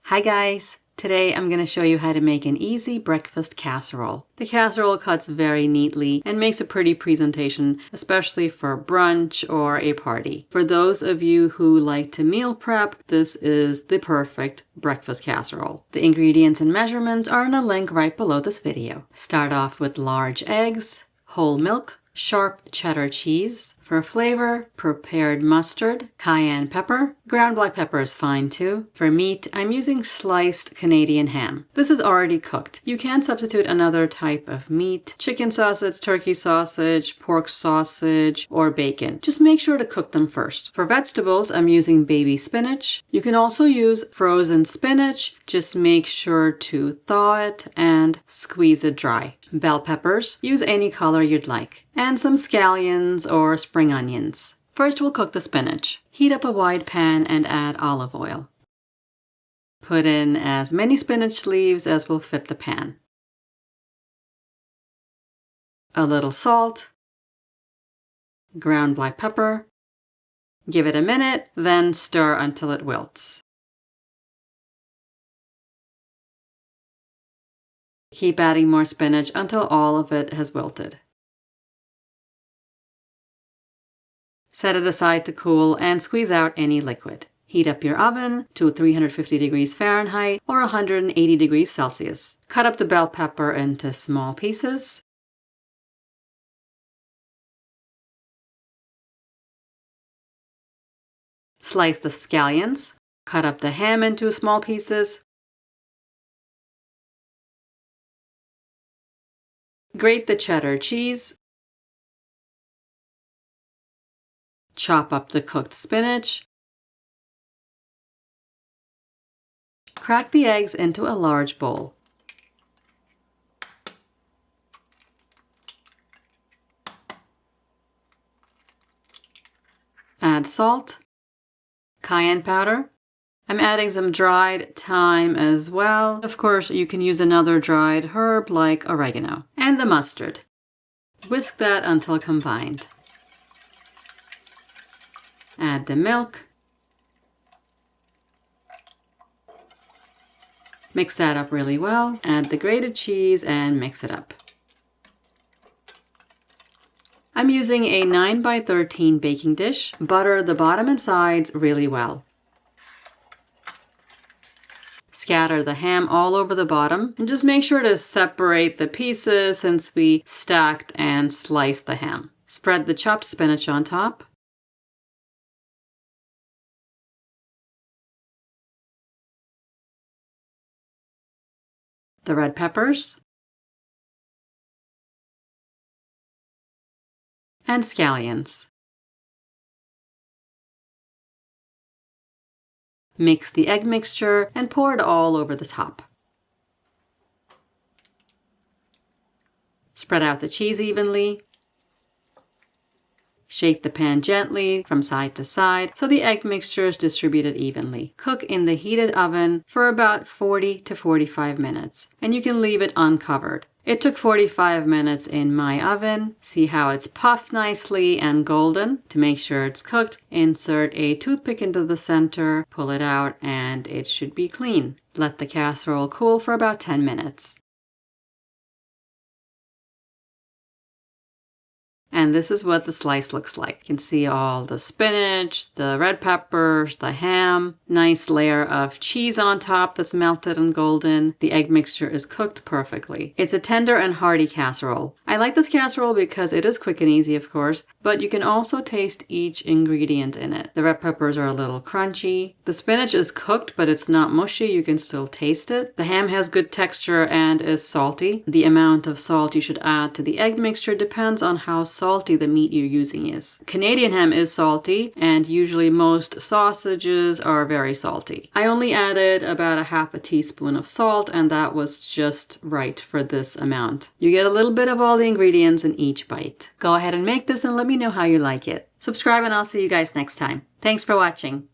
Hi guys! Today I'm going to show you how to make an easy breakfast casserole. The casserole cuts very neatly and makes a pretty presentation, especially for brunch or a party. For those of you who like to meal prep, this is the perfect breakfast casserole. The ingredients and measurements are in a link right below this video. Start off with large eggs, whole milk, sharp cheddar cheese. For flavor, prepared mustard, cayenne pepper. Ground black pepper is fine too. For meat, I'm using sliced Canadian ham. This is already cooked. You can substitute another type of meat, chicken sausage, turkey sausage, pork sausage, or bacon. Just make sure to cook them first. For vegetables, I'm using baby spinach. You can also use frozen spinach. Just make sure to thaw it and squeeze it dry. Bell peppers, use any color you'd like. And some scallions or spring onions. First, we'll cook the spinach. Heat up a wide pan and add olive oil. Put in as many spinach leaves as will fit the pan. A little salt. Ground black pepper. Give it a minute, then stir until it wilts. Keep adding more spinach until all of it has wilted. Set it aside to cool and squeeze out any liquid. Heat up your oven to 350 degrees Fahrenheit or 180 degrees Celsius. Cut up the bell pepper into small pieces. Slice the scallions. Cut up the ham into small pieces. Grate the cheddar cheese. Chop up the cooked spinach. Crack the eggs into a large bowl. Add salt, cayenne powder. I'm adding some dried thyme as well. Of course, you can use another dried herb like oregano. And the mustard. Whisk that until combined. Add the milk. Mix that up really well. Add the grated cheese and mix it up. I'm using a 9x13 baking dish. Butter the bottom and sides really well. Scatter the ham all over the bottom and just make sure to separate the pieces since we stacked and sliced the ham. Spread the chopped spinach on top. The red peppers, and scallions. Mix the egg mixture and pour it all over the top. Spread out the cheese evenly. Shake the pan gently from side to side so the egg mixture is distributed evenly. Cook in the heated oven for about 40 to 45 minutes, and you can leave it uncovered. It took 45 minutes in my oven. See how it's puffed nicely and golden. To make sure it's cooked, insert a toothpick into the center, pull it out, and it should be clean. Let the casserole cool for about 10 minutes. And this is what the slice looks like. You can see all the spinach, the red peppers, the ham, nice layer of cheese on top that's melted and golden. The egg mixture is cooked perfectly. It's a tender and hearty casserole. I like this casserole because it is quick and easy, of course, but you can also taste each ingredient in it. The red peppers are a little crunchy. The spinach is cooked, but it's not mushy. You can still taste it. The ham has good texture and is salty. The amount of salt you should add to the egg mixture depends on how salty the meat you're using is. Canadian ham is salty, and usually most sausages are very salty. I only added about a half a teaspoon of salt, and that was just right for this amount. You get a little bit of all the ingredients in each bite. Go ahead and make this and let me know how you like it. Subscribe and I'll see you guys next time. Thanks for watching.